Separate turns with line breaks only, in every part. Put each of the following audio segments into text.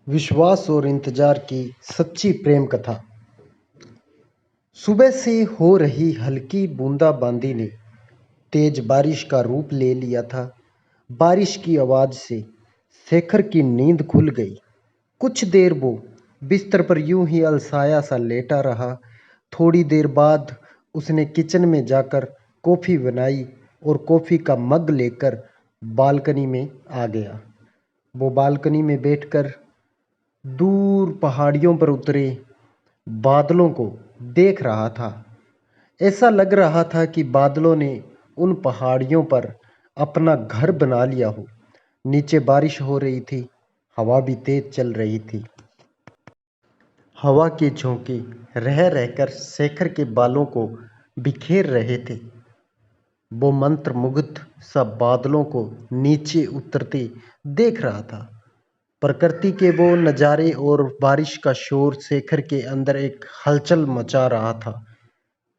विश्वास और इंतजार की सच्ची प्रेम कथा। सुबह से हो रही हल्की बूंदाबांदी ने तेज बारिश का रूप ले लिया था। बारिश की आवाज से शेखर की नींद खुल गई। कुछ देर वो बिस्तर पर यूं ही अलसाया सा लेटा रहा। थोड़ी देर बाद उसने किचन में जाकर कॉफी बनाई और कॉफी का मग लेकर बालकनी में आ गया। वो बालकनी में बैठकर दूर पहाड़ियों पर उतरे बादलों को देख रहा था। ऐसा लग रहा था कि बादलों ने उन पहाड़ियों पर अपना घर बना लिया हो। नीचे बारिश हो रही थी, हवा भी तेज चल रही थी। हवा के झोंके रह रहकर शेखर के बालों को बिखेर रहे थे। वो मंत्रमुग्ध सा बादलों को नीचे उतरते देख रहा था। प्रकृति के वो नज़ारे और बारिश का शोर शेखर के अंदर एक हलचल मचा रहा था।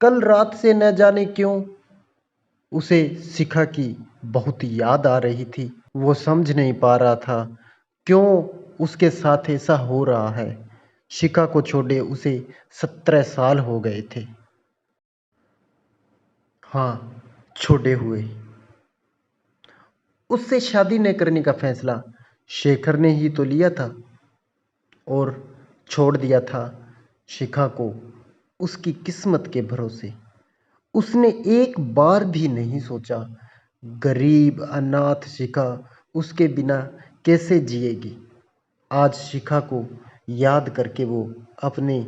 कल रात से न जाने क्यों उसे शिखा की बहुत याद आ रही थी। वो समझ नहीं पा रहा था क्यों उसके साथ ऐसा हो रहा है। शिखा को छोड़े उसे 17 साल हो गए थे। हाँ, छोड़े हुए। उससे शादी न करने का फैसला शेखर ने ही तो लिया था और छोड़ दिया था शिखा को उसकी किस्मत के भरोसे। उसने एक बार भी नहीं सोचा गरीब अनाथ शिखा उसके बिना कैसे जिएगी। आज शिखा को याद करके वो अपने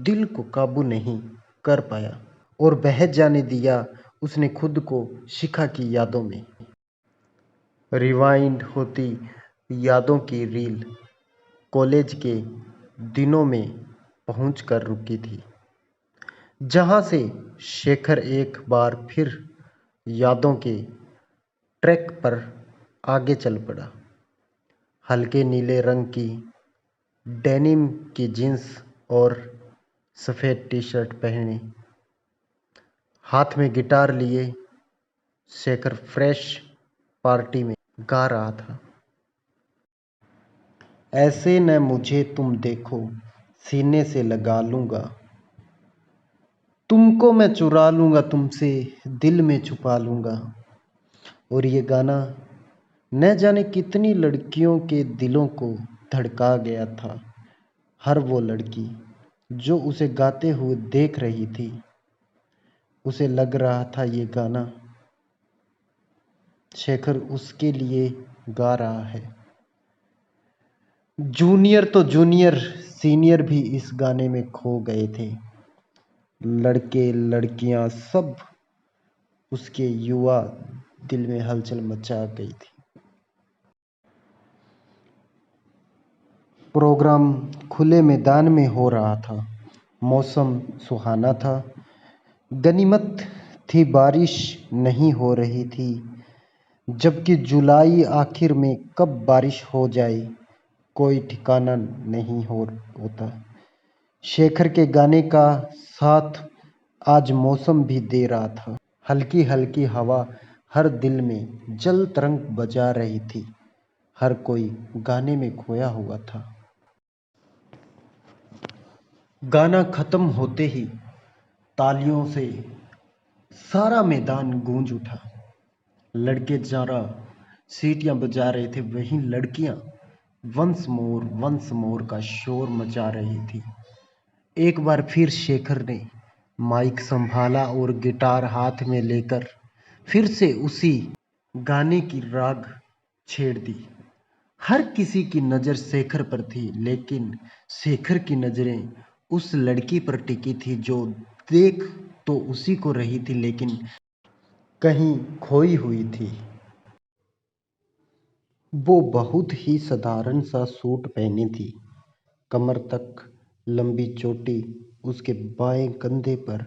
दिल को काबू नहीं कर पाया और बह जाने दिया उसने खुद को शिखा की यादों में। रिवाइंड होती यादों की रील कॉलेज के दिनों में पहुंच कर रुकी थी, जहां से शेखर एक बार फिर यादों के ट्रैक पर आगे चल पड़ा। हल्के नीले रंग की डेनिम की जींस और सफ़ेद टी शर्ट पहने, हाथ में गिटार लिए शेखर फ्रेश पार्टी में गा रहा था। ऐसे न मुझे तुम देखो, सीने से लगा लूंगा, तुमको मैं चुरा लूंगा तुमसे, दिल में छुपा लूंगा। और ये गाना न जाने कितनी लड़कियों के दिलों को धड़का गया था। हर वो लड़की जो उसे गाते हुए देख रही थी, उसे लग रहा था ये गाना शेखर उसके लिए गा रहा है। जूनियर तो जूनियर, सीनियर भी इस गाने में खो गए थे। लड़के लड़कियां सब उसके युवा दिल में हलचल मचा गई थी। प्रोग्राम खुले मैदान में हो रहा था। मौसम सुहाना था। गनीमत थी बारिश नहीं हो रही थी, जबकि जुलाई आखिर में कब बारिश हो जाए कोई ठिकाना नहीं होता। शेखर के गाने का साथ आज मौसम भी दे रहा था। हल्की हल्की हवा हर दिल में जल तरंग बजा रही थी। हर कोई गाने में खोया हुआ था। गाना खत्म होते ही तालियों से सारा मैदान गूंज उठा। लड़के जरा सीटियां बजा रहे थे, वहीं लड़कियां वंस मोर का शोर मचा रही थी। एक बार फिर शेखर ने माइक संभाला और गिटार हाथ में लेकर फिर से उसी गाने की राग छेड़ दी। हर किसी की नज़र शेखर पर थी, लेकिन शेखर की नज़रें उस लड़की पर टिकी थी जो देख तो उसी को रही थी, लेकिन कहीं खोई हुई थी। वो बहुत ही साधारण सा सूट पहनी थी। कमर तक लंबी चोटी उसके बाएं कंधे पर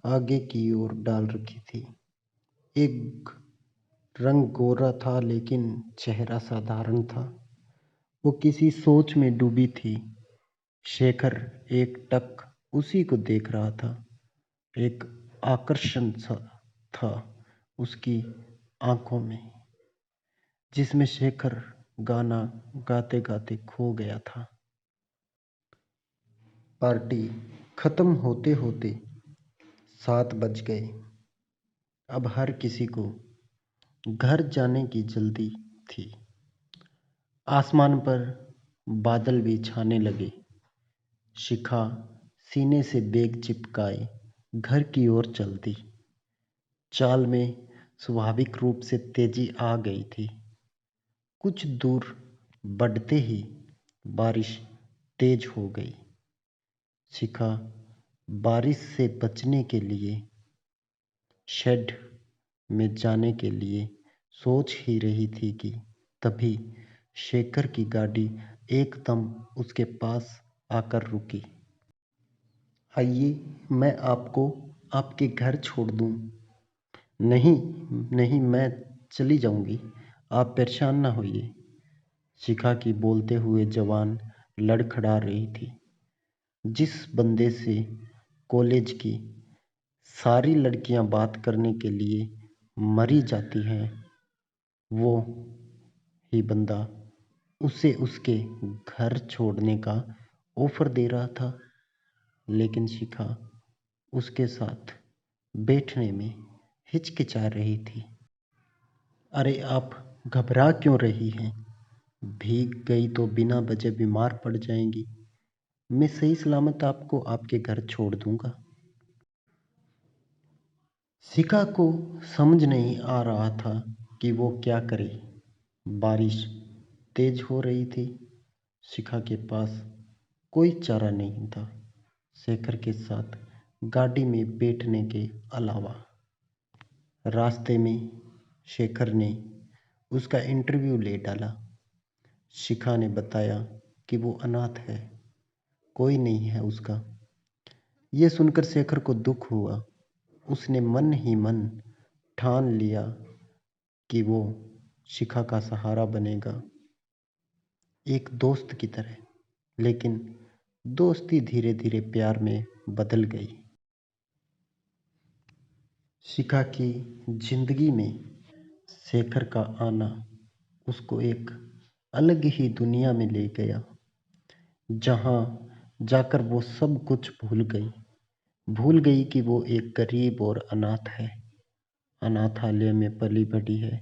आगे की ओर डाल रखी थी। एक रंग गोरा था, लेकिन चेहरा साधारण था। वो किसी सोच में डूबी थी। शेखर एकटक उसी को देख रहा था। एक आकर्षण सा था उसकी आंखों में, जिसमें शेखर गाना गाते गाते खो गया था। पार्टी खत्म होते होते 7 बज गए। अब हर किसी को घर जाने की जल्दी थी। आसमान पर बादल भी छाने लगे। शिखा सीने से बैग चिपकाए घर की ओर चलती। चाल में स्वाभाविक रूप से तेजी आ गई थी। कुछ दूर बढ़ते ही बारिश तेज हो गई। शिखा बारिश से बचने के लिए शेड में जाने के लिए सोच ही रही थी कि तभी शेखर की गाड़ी एकदम उसके पास आकर रुकी। आइए, मैं आपको आपके घर छोड़ दूं। नहीं, नहीं, मैं चली जाऊंगी, आप परेशान ना होइए। शिखा की बोलते हुए जवान लड़खड़ा रही थी। जिस बंदे से कॉलेज की सारी लड़कियां बात करने के लिए मरी जाती हैं, वो ही बंदा उसे उसके घर छोड़ने का ऑफर दे रहा था। लेकिन शिखा उसके साथ बैठने में हिचकिचा रही थी। अरे, आप घबरा क्यों रही हैं? भीग गई तो बिना वजह बीमार पड़ जाएंगी। मैं सही सलामत आपको आपके घर छोड़ दूंगा। शिखा को समझ नहीं आ रहा था कि वो क्या करे। बारिश तेज हो रही थी। शिखा के पास कोई चारा नहीं था शेखर के साथ गाड़ी में बैठने के अलावा। रास्ते में शेखर ने उसका इंटरव्यू ले डाला। शिखा ने बताया कि वो अनाथ है, कोई नहीं है उसका। ये सुनकर शेखर को दुख हुआ। उसने मन ही मन ठान लिया कि वो शिखा का सहारा बनेगा, एक दोस्त की तरह। लेकिन दोस्ती धीरे धीरे प्यार में बदल गई। शिखा की जिंदगी में शेखर का आना उसको एक अलग ही दुनिया में ले गया, जहां जाकर वो सब कुछ भूल गई। भूल गई कि वो एक गरीब और अनाथ है, अनाथालय में पली बड़ी है।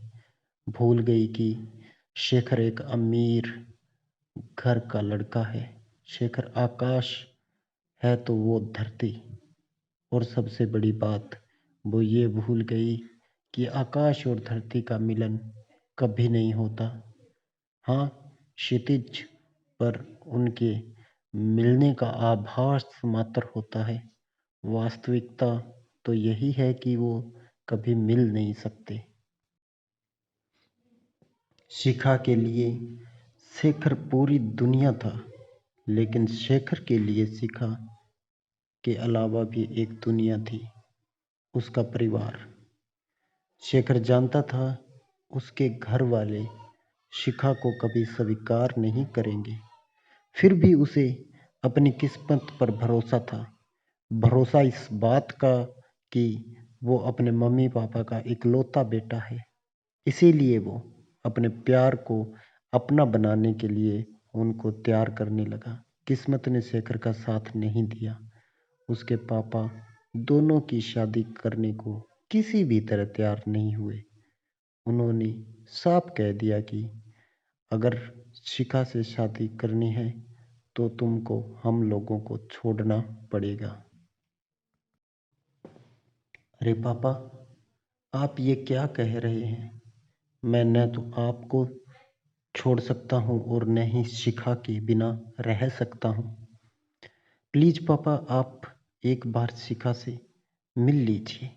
भूल गई कि शेखर एक अमीर घर का लड़का है। शेखर आकाश है तो वो धरती। और सबसे बड़ी बात, वो ये भूल गई कि आकाश और धरती का मिलन कभी नहीं होता। हाँ, क्षितिज पर उनके मिलने का आभास मात्र होता है। वास्तविकता तो यही है कि वो कभी मिल नहीं सकते। शिखा के लिए शेखर पूरी दुनिया था, लेकिन शेखर के लिए शिखा के अलावा भी एक दुनिया थी, उसका परिवार। शेखर जानता था उसके घर वाले शिखा को कभी स्वीकार नहीं करेंगे। फिर भी उसे अपनी किस्मत पर भरोसा था। भरोसा इस बात का कि वो अपने मम्मी पापा का इकलौता बेटा है। इसीलिए वो अपने प्यार को अपना बनाने के लिए उनको तैयार करने लगा। किस्मत ने शेखर का साथ नहीं दिया। उसके पापा दोनों की शादी करने को किसी भी तरह तैयार नहीं हुए। उन्होंने साफ कह दिया कि अगर शिखा से शादी करनी है तो तुमको हम लोगों को छोड़ना पड़ेगा। अरे पापा, आप ये क्या कह रहे हैं? मैं न तो आपको छोड़ सकता हूँ और न ही शिखा के बिना रह सकता हूँ। प्लीज पापा, आप एक बार शिखा से मिल लीजिए।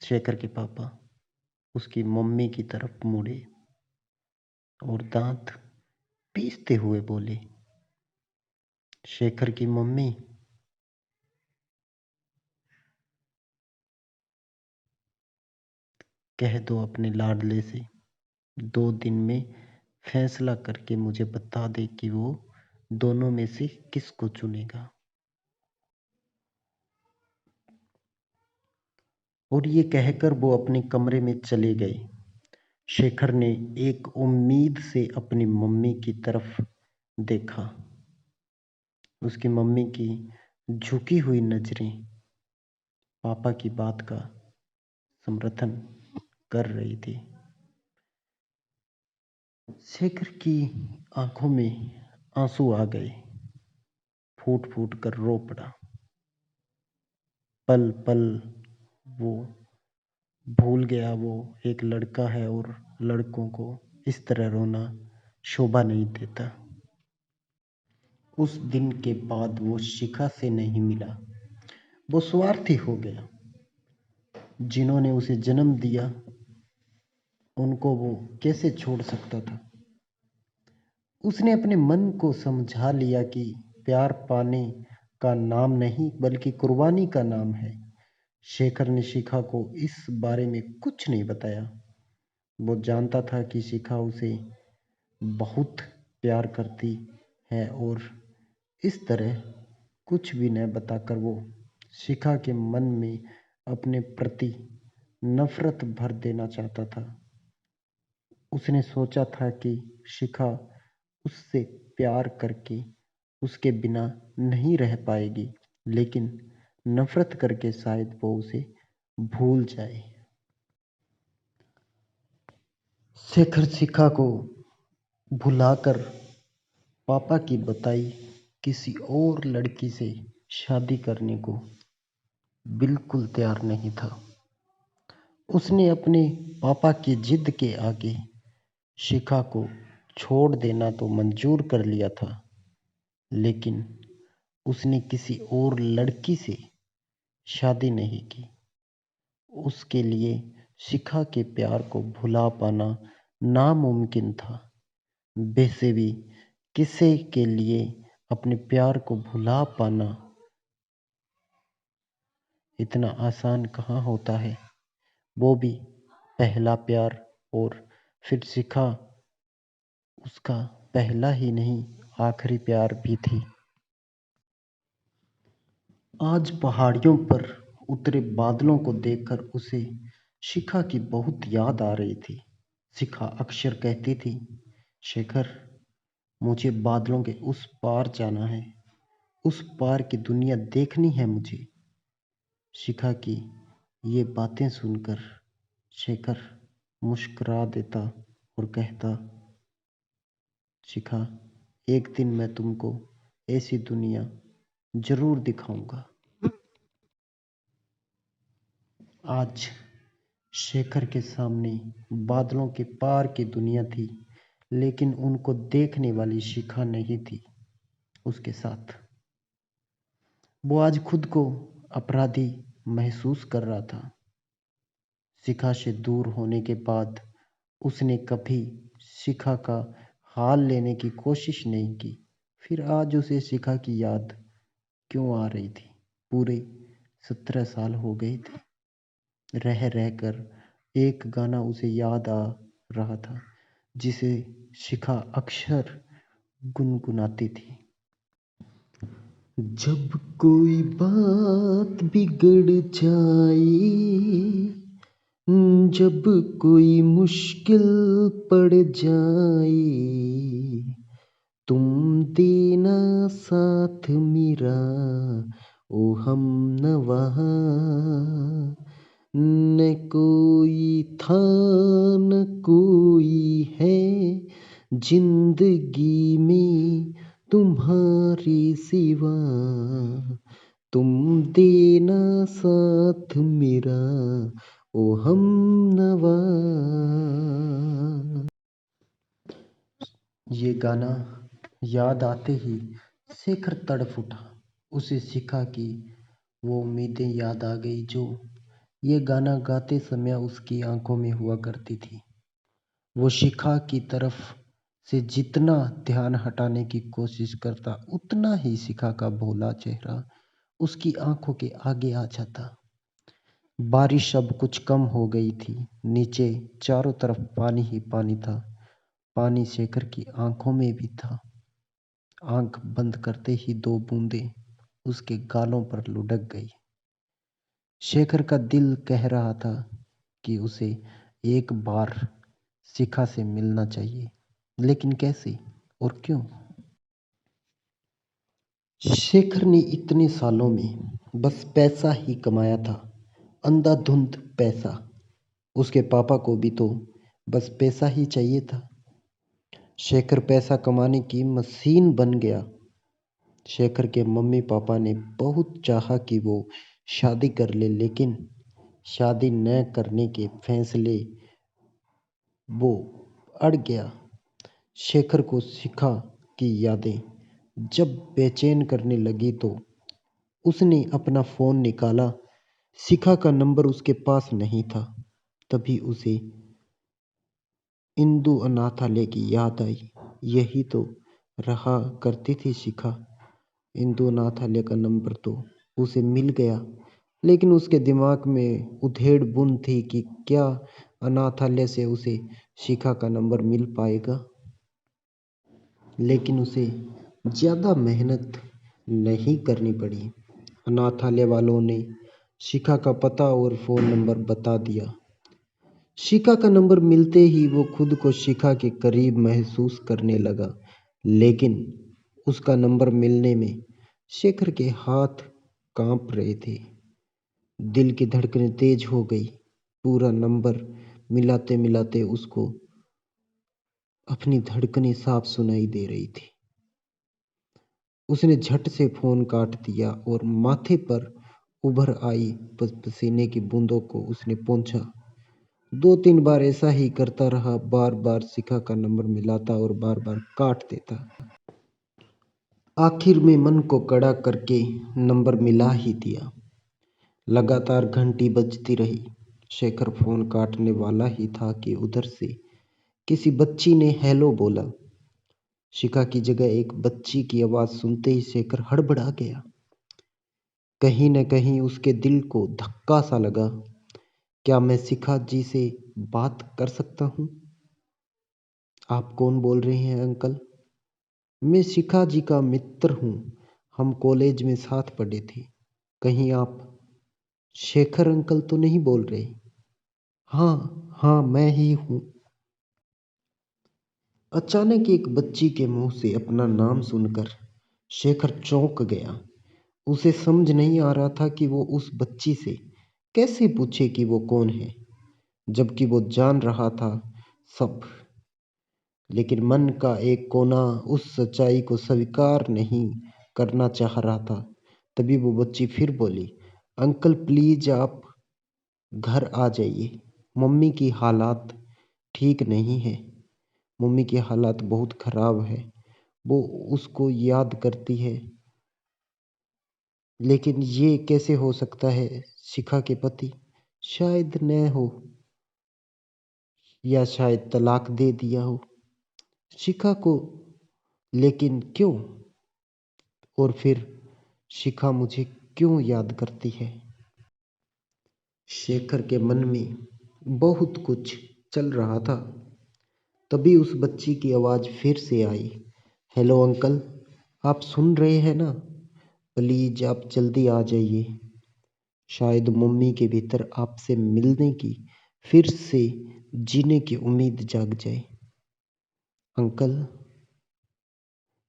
शेखर के पापा उसकी मम्मी की तरफ मुड़े और दांत पीसते हुए बोले, शेखर की मम्मी, कह दो अपने लाडले से 2 दिन में फैसला करके मुझे बता दे कि वो दोनों में से किसको चुनेगा। और ये कहकर वो अपने कमरे में चले गए। शेखर ने एक उम्मीद से अपनी मम्मी की तरफ देखा। उसकी मम्मी की झुकी हुई नजरें पापा की बात का समर्थन कर रही थी। शेखर की आंखों में आंसू आ गए, फूट फूट कर रो पड़ा। पल पल वो भूल गया वो एक लड़का है और लड़कों को इस तरह रोना शोभा नहीं देता। उस दिन के बाद वो शिखा से नहीं मिला। वो स्वार्थी हो गया। जिन्होंने उसे जन्म दिया उनको वो कैसे छोड़ सकता था। उसने अपने मन को समझा लिया कि प्यार पाने का नाम नहीं बल्कि कुर्बानी का नाम है। शेखर ने शिखा को इस बारे में कुछ नहीं बताया। वो जानता था कि शिखा उसे बहुत प्यार करती है और इस तरह कुछ भी न बताकर वो शिखा के मन में अपने प्रति नफरत भर देना चाहता था। उसने सोचा था कि शिखा उससे प्यार करके उसके बिना नहीं रह पाएगी, लेकिन नफरत करके शायद वो उसे भूल जाए। शेखर शिखा को भुलाकर पापा की बताई किसी और लड़की से शादी करने को बिल्कुल तैयार नहीं था। उसने अपने पापा की जिद के आगे शिखा को छोड़ देना तो मंजूर कर लिया था, लेकिन उसने किसी और लड़की से शादी नहीं की। उसके लिए शिखा के प्यार को भुला पाना नामुमकिन था। वैसे भी किसी के लिए अपने प्यार को भुला पाना इतना आसान कहाँ होता है, वो भी पहला प्यार। और फिर शिखा उसका पहला ही नहीं आखिरी प्यार भी थी। आज पहाड़ियों पर उतरे बादलों को देखकर उसे शिखा की बहुत याद आ रही थी। शिखा अक्सर कहती थी, शेखर, मुझे बादलों के उस पार जाना है, उस पार की दुनिया देखनी है मुझे। शिखा की ये बातें सुनकर शेखर मुस्कुरा देता और कहता, शिखा, एक दिन मैं तुमको ऐसी दुनिया जरूर दिखाऊंगा। आज शेखर के सामने बादलों के पार की दुनिया थी, लेकिन उनको देखने वाली शिखा नहीं थी उसके साथ। वो आज खुद को अपराधी महसूस कर रहा था। शिखा से दूर होने के बाद उसने कभी शिखा का हाल लेने की कोशिश नहीं की। फिर आज उसे शिखा की याद क्यों आ रही थी? पूरे 17 साल हो गए थे। रह रहकर एक गाना उसे याद आ रहा था, जिसे शिखा अक्सर गुनगुनाती थी। जब कोई बात बिगड़ जाए, जब कोई मुश्किल पड़ जाए, तुम देना साथ मेरा ओ हमनवा। न कोई था न कोई है जिंदगी में तुम्हारे सिवा, तुम देना साथ मेरा ओ हमनवा। ये गाना याद आते ही शेखर तड़प उठा। उसे शिखा की वो उम्मीदें याद आ गई जो ये गाना गाते समय उसकी आंखों में हुआ करती थी। वो शिखा की तरफ से जितना ध्यान हटाने की कोशिश करता, उतना ही शिखा का भोला चेहरा उसकी आंखों के आगे आ जाता। बारिश अब कुछ कम हो गई थी। नीचे चारों तरफ पानी ही पानी था। पानी शेखर की आंखों में भी था। आंख बंद करते ही 2 बूंदें उसके गालों पर लुढ़क गई। शेखर का दिल कह रहा था कि उसे एक बार शिखा से मिलना चाहिए, लेकिन कैसे और क्यों? शेखर ने इतने सालों में बस पैसा ही कमाया था, अंधाधुंध पैसा। उसके पापा को भी तो बस पैसा ही चाहिए था। शेखर पैसा कमाने की मशीन बन गया। शेखर के मम्मी पापा ने बहुत चाहा कि वो शादी कर ले, लेकिन शादी न करने के फैसले वो अड़ गया। शेखर को शिखा की यादें जब बेचैन करने लगी तो उसने अपना फोन निकाला। शिखा का नंबर उसके पास नहीं था। तभी उसे इंदु अनाथालय की याद आई। यही तो रहा करती थी शिखा। इंदु अनाथालय का नंबर तो उसे मिल गया, लेकिन उसके दिमाग में उधेड़ बुन थी कि क्या अनाथालय से उसे शिखा का नंबर मिल पाएगा। लेकिन उसे ज़्यादा मेहनत नहीं करनी पड़ी। अनाथालय वालों ने शिखा का पता और फ़ोन नंबर बता दिया। शिखा का नंबर मिलते ही वो खुद को शिखा के करीब महसूस करने लगा, लेकिन उसका नंबर मिलने में शेखर के हाथ कांप रहे थे। दिल की धड़कनें तेज हो गई। पूरा नंबर मिलाते मिलाते उसको अपनी धड़कनें साफ सुनाई दे रही थी। उसने झट से फोन काट दिया और माथे पर उभर आई पसीने की बूंदों को उसने पोंछा। 2-3 बार ऐसा ही करता रहा, बार बार शिखा का नंबर मिलाता और बार बार काट देता। आखिर में मन को कड़ा करके नंबर मिला ही दिया। लगातार घंटी बजती रही। शेखर फोन काटने वाला ही था कि उधर से किसी बच्ची ने हेलो बोला। शिखा की जगह एक बच्ची की आवाज सुनते ही शेखर हड़बड़ा गया। कहीं न कहीं उसके दिल को धक्का सा लगा। क्या मैं शिखा जी से बात कर सकता हूँ? आप कौन बोल रहे हैं अंकल? मैं शिखा जी का मित्र हूँ। हम कॉलेज में साथ पढ़े थे। कहीं आप शेखर अंकल तो नहीं बोल रहे? हाँ हाँ, मैं ही हूँ। अचानक एक बच्ची के मुंह से अपना नाम सुनकर शेखर चौंक गया। उसे समझ नहीं आ रहा था कि वो उस बच्ची से कैसे पूछे कि वो कौन है, जबकि वो जान रहा था सब। लेकिन मन का एक कोना उस सच्चाई को स्वीकार नहीं करना चाह रहा था। तभी वो बच्ची फिर बोली, अंकल प्लीज आप घर आ जाइए। मम्मी की हालात ठीक नहीं है। मम्मी की हालात बहुत खराब है। वो उसको याद करती है। लेकिन ये कैसे हो सकता है? शिखा के पति शायद न हो, या शायद तलाक दे दिया हो शिखा को। लेकिन क्यों? और फिर शिखा मुझे क्यों याद करती है? शेखर के मन में बहुत कुछ चल रहा था। तभी उस बच्ची की आवाज फिर से आई, हेलो अंकल, आप सुन रहे हैं ना? प्लीज आप जल्दी आ जाइए। शायद मम्मी के भीतर आपसे मिलने की, फिर से जीने की उम्मीद जाग जाए। अंकल,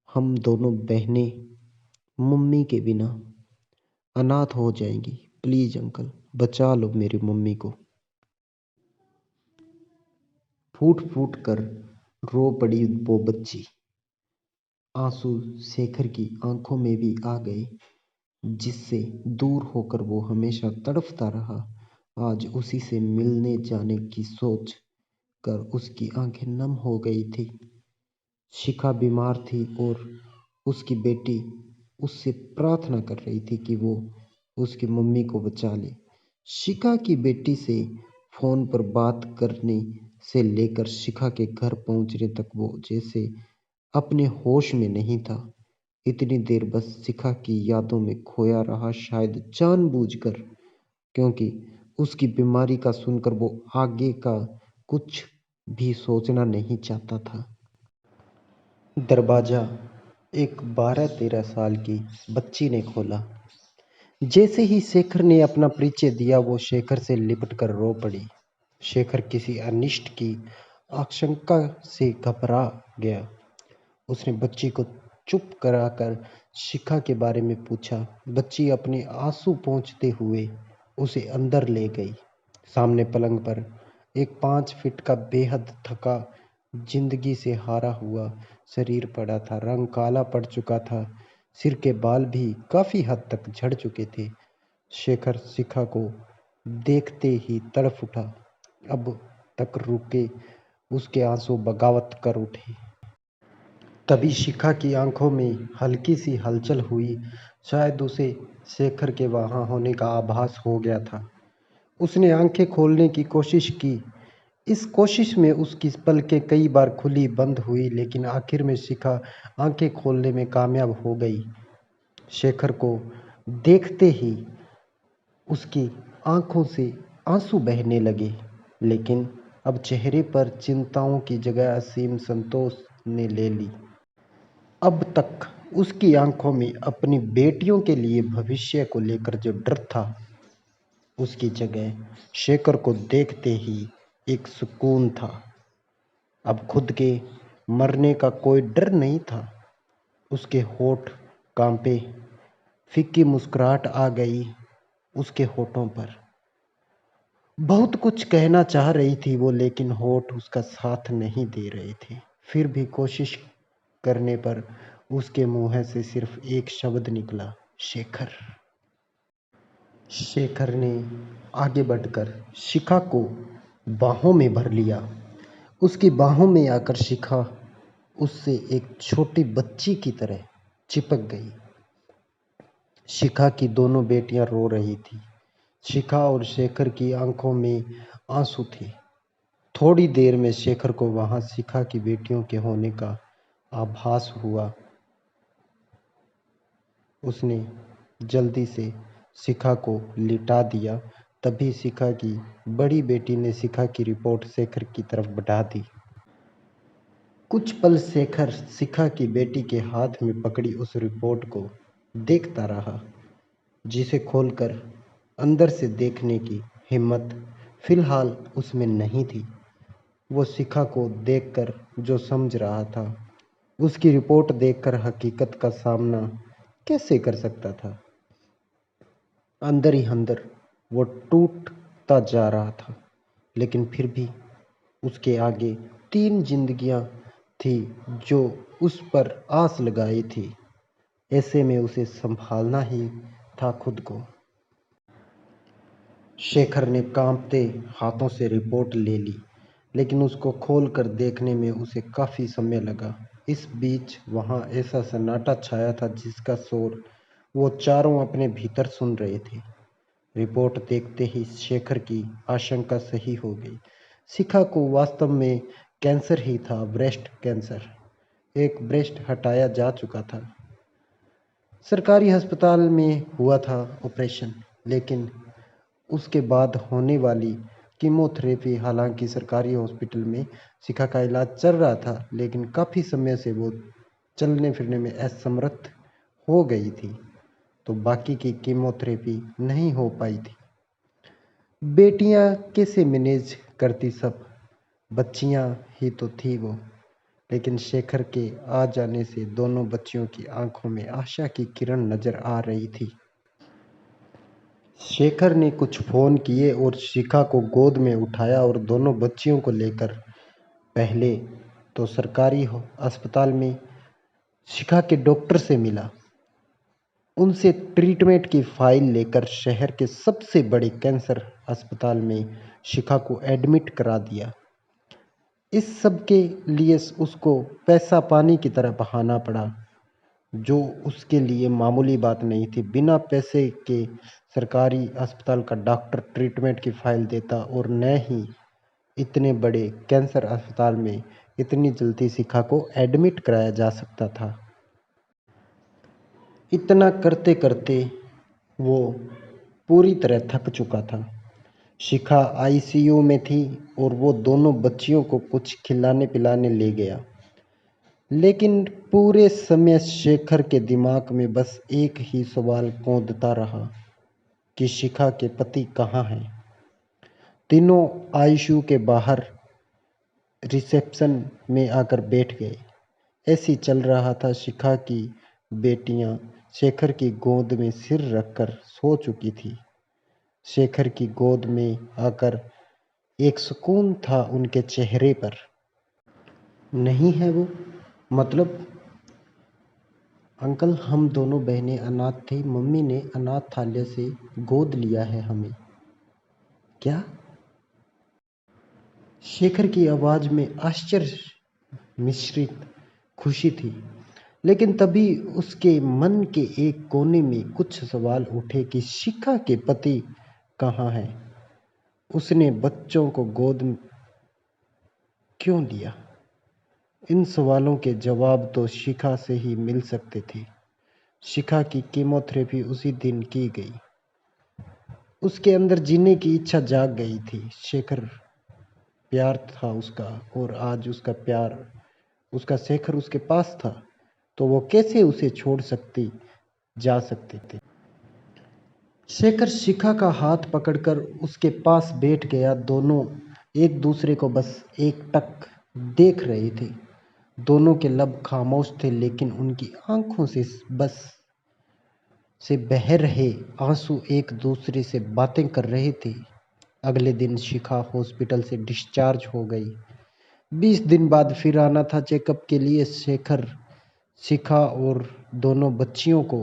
हम दोनों बहनें मम्मी के बिना अनाथ हो जाएंगी। प्लीज अंकल, बचा लो मेरी मम्मी को। फूट फूट कर रो पड़ी वो बच्ची। आंसू शेखर की आंखों में भी आ गए, जिससे दूर होकर वो हमेशा तड़पता रहा। आज उसी से मिलने जाने की सोच कर उसकी आंखें नम हो गई थी। शिखा बीमार थी और उसकी बेटी उससे प्रार्थना कर रही थी कि वो उसकी मम्मी को बचा ले। शिखा की बेटी से फोन पर बात करने से लेकर शिखा के घर पहुंचने तक वो जैसे अपने होश में नहीं था। इतनी देर बस शिखा की यादों में खोया रहा, शायद जानबूझकर, क्योंकि उसकी बीमारी का सुनकर वो आगे का कुछ भी सोचना नहीं चाहता था। दरवाजा एक 12-13 साल की बच्ची ने खोला। जैसे ही शेखर ने अपना परिचय दिया, वो शेखर से लिपट कर रो पड़ी। शेखर किसी अनिष्ट की आशंका से घबरा गया। उसने बच्ची को चुप कराकर शिखा के बारे में पूछा। बच्ची अपने आंसू पोंछते हुए उसे अंदर ले गई। सामने पलंग पर एक 5 फीट का बेहद थका, जिंदगी से हारा हुआ शरीर पड़ा था। रंग काला पड़ चुका था, सिर के बाल भी काफी हद तक झड़ चुके थे। शेखर शिखा को देखते ही तड़फ उठा। अब तक रुके उसके आंसू बगावत कर उठे। तभी शिखा की आंखों में हल्की सी हलचल हुई। शायद उसे शेखर के वहां होने का आभास हो गया था। उसने आंखें खोलने की कोशिश की। इस कोशिश में उसकी पलकें कई बार खुली बंद हुई, लेकिन आखिर में शिखा आंखें खोलने में कामयाब हो गई। शेखर को देखते ही उसकी आंखों से आंसू बहने लगे, लेकिन अब चेहरे पर चिंताओं की जगह असीम संतोष ने ले ली। अब तक उसकी आंखों में अपनी बेटियों के लिए भविष्य को लेकर जो डर था, उसकी जगह शेखर को देखते ही एक सुकून था। अब खुद के मरने का कोई डर नहीं था। उसके होठ कांपे, फीकी मुस्कुराहट आ गई उसके होठों पर। बहुत कुछ कहना चाह रही थी वो, लेकिन होठ उसका साथ नहीं दे रहे थे। फिर भी कोशिश करने पर उसके मुंह से सिर्फ एक शब्द निकला, शेखर। शेखर ने आगे बढ़कर शिखा को बाहों में भर लिया। उसकी बाहों में आकर शिखा उससे एक छोटी बच्ची की तरह चिपक गई। शिखा की दोनों बेटियां रो रही थी। शिखा और शेखर की आंखों में आंसू थे। थोड़ी देर में शेखर को वहां शिखा की बेटियों के होने का आभास हुआ। उसने जल्दी से शिखा को लिटा दिया। तभी शिखा की बड़ी बेटी ने शिखा की रिपोर्ट शेखर की तरफ बढ़ा दी। कुछ पल शेखर शिखा की बेटी के हाथ में पकड़ी उस रिपोर्ट को देखता रहा, जिसे खोलकर अंदर से देखने की हिम्मत फिलहाल उसमें नहीं थी। वो शिखा को देखकर जो समझ रहा था, उसकी रिपोर्ट देखकर हकीकत का सामना कैसे कर सकता था। अंदर ही अंदर वो टूटता जा रहा था, लेकिन फिर भी उसके आगे 3 जिंदगियां थी जो उस पर आस लगाई थी। ऐसे में उसे संभालना ही था खुद को। शेखर ने कांपते हाथों से रिपोर्ट ले ली, लेकिन उसको खोलकर देखने में उसे काफी समय लगा। इस बीच वहां ऐसा सन्नाटा छाया था जिसका शोर वो चारों अपने भीतर सुन रहे थे। रिपोर्ट देखते ही शेखर की आशंका सही हो गई। शिखा को वास्तव में कैंसर ही था, ब्रेस्ट कैंसर। एक ब्रेस्ट हटाया जा चुका था। सरकारी अस्पताल में हुआ था ऑपरेशन, लेकिन उसके बाद होने वाली कीमोथेरेपी, हालांकि सरकारी हॉस्पिटल में शिखा का इलाज चल रहा था, लेकिन काफ़ी समय से वो चलने फिरने में असमर्थ हो गई थी, तो बाकी की कीमोथेरेपी नहीं हो पाई थी। बेटियां कैसे मैनेज करती सब, बच्चियां ही तो थी वो। लेकिन शेखर के आ जाने से दोनों बच्चियों की आंखों में आशा की किरण नजर आ रही थी। शेखर ने कुछ फोन किए और शिखा को गोद में उठाया और दोनों बच्चियों को लेकर पहले तो सरकारी अस्पताल में शिखा के डॉक्टर से मिला। उनसे ट्रीटमेंट की फाइल लेकर शहर के सबसे बड़े कैंसर अस्पताल में शिखा को एडमिट करा दिया। इस सब के लिए उसको पैसा पानी की तरह बहाना पड़ा, जो उसके लिए मामूली बात नहीं थी। बिना पैसे के सरकारी अस्पताल का डॉक्टर ट्रीटमेंट की फाइल देता, और न ही इतने बड़े कैंसर अस्पताल में इतनी जल्दी शिखा को एडमिट कराया जा सकता था। इतना करते करते वो पूरी तरह थक चुका था। शिखा आईसीयू में थी और वो दोनों बच्चियों को कुछ खिलाने पिलाने ले गया, लेकिन पूरे समय शेखर के दिमाग में बस एक ही सवाल कौंधता रहा कि शिखा के पति कहाँ हैं। तीनों आईसीयू के बाहर रिसेप्शन में आकर बैठ गए। ऐसी चल रहा था। शिखा की बेटियां शेखर की गोद में सिर रखकर सो चुकी थी। शेखर की गोद में आकर एक सुकून था उनके चेहरे पर। नहीं है वो? मतलब अंकल, हम दोनों बहनें अनाथ थे। मम्मी ने अनाथालय से गोद लिया है हमें। क्या? शेखर की आवाज में आश्चर्य मिश्रित खुशी थी, लेकिन तभी उसके मन के एक कोने में कुछ सवाल उठे कि शिखा के पति कहाँ हैं? उसने बच्चों को गोद में क्यों लिया? इन सवालों के जवाब तो शिखा से ही मिल सकते थे। शिखा की कीमोथेरेपी उसी दिन की गई। उसके अंदर जीने की इच्छा जाग गई थी। शेखर प्यार था उसका, और आज उसका प्यार, उसका शेखर उसके पास था, तो वो कैसे उसे छोड़ जा सकते थे। शेखर शिखा का हाथ पकड़कर उसके पास बैठ गया। दोनों एक दूसरे को बस एकटक देख रहे थे। दोनों के लब खामोश थे, लेकिन उनकी आंखों से बस से बह रहे आंसू एक दूसरे से बातें कर रहे थे। अगले दिन शिखा हॉस्पिटल से डिस्चार्ज हो गई। 20 दिन बाद फिर आना था चेकअप के लिए। शेखर शिखा और दोनों बच्चियों को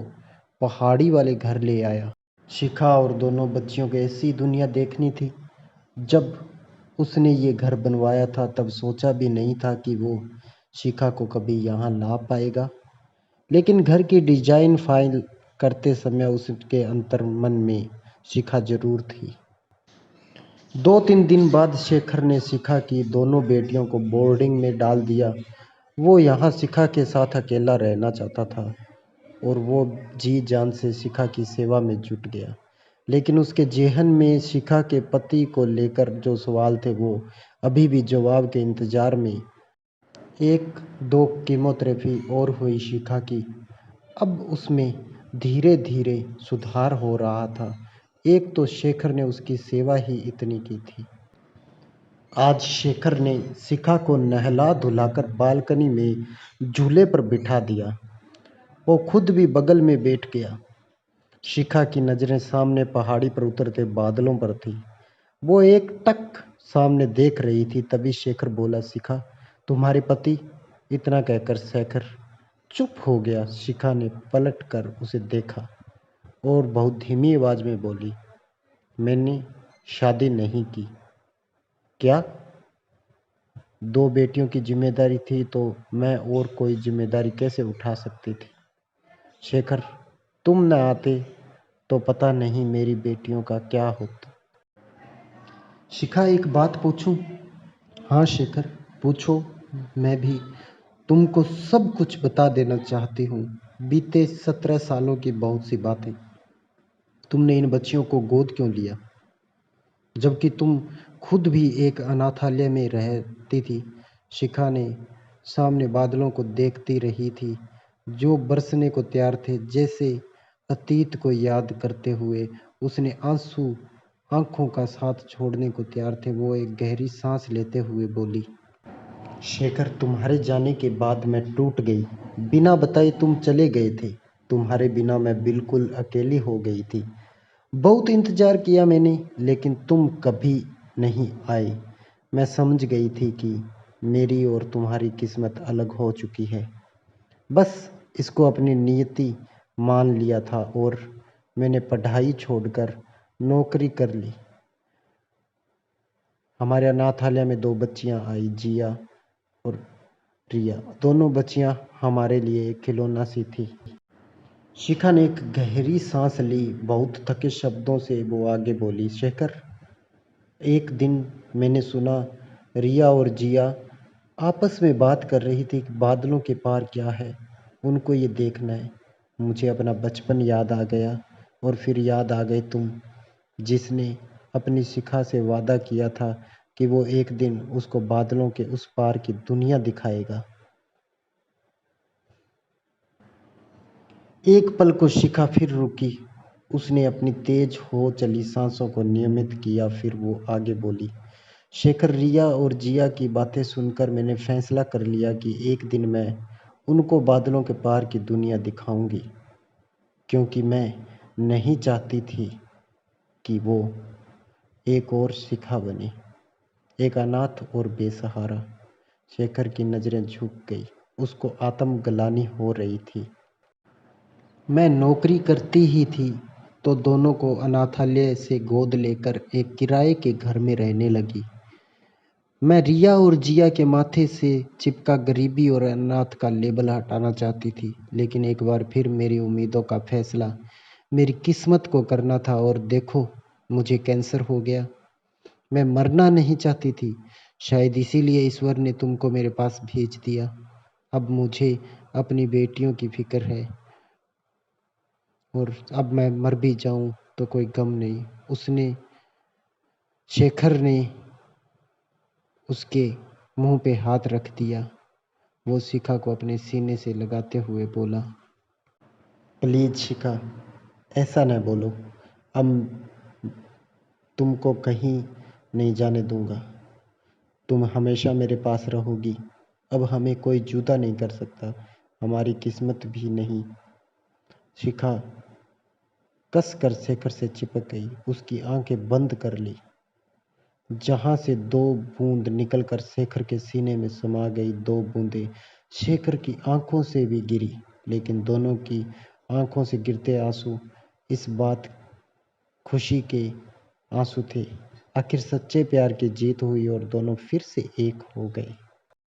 पहाड़ी वाले घर ले आया। शिखा और दोनों बच्चियों को ऐसी दुनिया देखनी थी। जब उसने ये घर बनवाया था तब सोचा भी नहीं था कि वो शिखा को कभी यहाँ ला पाएगा। लेकिन घर की डिजाइन फाइल करते समय उसके अंतर्मन में शिखा जरूर थी। 2-3 दिन बाद शेखर ने शिखा की दोनों बेटियों को बोर्डिंग में डाल दिया। वो यहाँ शिखा के साथ अकेला रहना चाहता था, और वो जी जान से शिखा की सेवा में जुट गया। लेकिन उसके जेहन में शिखा के पति को लेकर जो सवाल थे वो अभी भी जवाब के इंतजार में। 1-2 कीमोथेरेपी और हुई शिखा की। अब उसमें धीरे धीरे सुधार हो रहा था। एक तो शेखर ने उसकी सेवा ही इतनी की थी। आज शेखर ने शिखा को नहला धुलाकर बालकनी में झूले पर बिठा दिया। वो खुद भी बगल में बैठ गया। शिखा की नजरें सामने पहाड़ी पर उतरते बादलों पर थी। वो एक टक सामने देख रही थी। तभी शेखर बोला, शिखा, तुम्हारे पति? इतना कहकर शेखर चुप हो गया। शिखा ने पलट कर उसे देखा और बहुत धीमी आवाज में बोली, मैंने शादी नहीं की। क्या? 2 बेटियों की जिम्मेदारी थी तो मैं और कोई जिम्मेदारी कैसे उठा सकती थी? शेखर, तुम न आते तो पता नहीं मेरी बेटियों का क्या होता। शिखा, एक बात पूछूं? हाँ शेखर, पूछो। मैं भी तुमको सब कुछ बता देना चाहती हूँ। बीते 17 सालों की बहुत सी बातें। तुमने इन बच्चियों को गोद क्यों लिया, जबकि तुम खुद भी एक अनाथालय में रहती थी? शिखा ने सामने बादलों को देखती रही थी जो बरसने को तैयार थे। जैसे अतीत को याद करते हुए उसने आंसू आंखों का साथ छोड़ने को तैयार थे। वो एक गहरी सांस लेते हुए बोली, शेखर, तुम्हारे जाने के बाद मैं टूट गई। बिना बताए तुम चले गए थे। तुम्हारे बिना मैं बिल्कुल अकेली हो गई थी। बहुत इंतजार किया मैंने, लेकिन तुम कभी नहीं आए। मैं समझ गई थी कि मेरी और तुम्हारी किस्मत अलग हो चुकी है। बस इसको अपनी नियति मान लिया था और मैंने पढ़ाई छोड़कर नौकरी कर ली। हमारे अनाथालय में 2 बच्चियां आई, जिया और रिया। दोनों बच्चियां हमारे लिए एक खिलौना सी थी। शिखा ने एक गहरी सांस ली। बहुत थके शब्दों से वो आगे बोली, शेखर, एक दिन मैंने सुना रिया और जिया आपस में बात कर रही थी कि बादलों के पार क्या है, उनको ये देखना है। मुझे अपना बचपन याद आ गया, और फिर याद आ गए तुम, जिसने अपनी शिखा से वादा किया था कि वो एक दिन उसको बादलों के उस पार की दुनिया दिखाएगा। एक पल को शिखा फिर रुकी। उसने अपनी तेज हो चली सांसों को नियमित किया। फिर वो आगे बोली, शेखर, रिया और जिया की बातें सुनकर मैंने फैसला कर लिया कि एक दिन मैं उनको बादलों के पार की दुनिया दिखाऊंगी, क्योंकि मैं नहीं चाहती थी कि वो एक और शिखा बने, एक अनाथ और बेसहारा। शेखर की नज़रें झुक गई। उसको आत्मग्लानि हो रही थी। मैं नौकरी करती ही थी तो दोनों को अनाथालय से गोद लेकर एक किराए के घर में रहने लगी। मैं रिया और जिया के माथे से चिपका गरीबी और अनाथ का लेबल हटाना चाहती थी, लेकिन एक बार फिर मेरी उम्मीदों का फैसला मेरी किस्मत को करना था और देखो, मुझे कैंसर हो गया। मैं मरना नहीं चाहती थी, शायद इसीलिए ईश्वर ने तुमको मेरे पास भेज दिया। अब मुझे अपनी बेटियों की फिक्र है, और अब मैं मर भी जाऊं तो कोई गम नहीं। उसने शेखर ने उसके मुंह पे हाथ रख दिया। वो शिखा को अपने सीने से लगाते हुए बोला, प्लीज शिखा, ऐसा न बोलो। अब तुमको कहीं नहीं जाने दूंगा। तुम हमेशा मेरे पास रहोगी। अब हमें कोई जुदा नहीं कर सकता, हमारी किस्मत भी नहीं। शिखा कस कर शेखर से चिपक गई, उसकी आंखें बंद कर ली। जहां से दो बूंद निकलकर शेखर के सीने में समा गई, दो बूंदें शेखर की आंखों से भी गिरी, लेकिन दोनों की आंखों से गिरते आंसू इस बात खुशी के आंसू थे। आखिर सच्चे प्यार की जीत हुई और दोनों फिर से एक हो गए।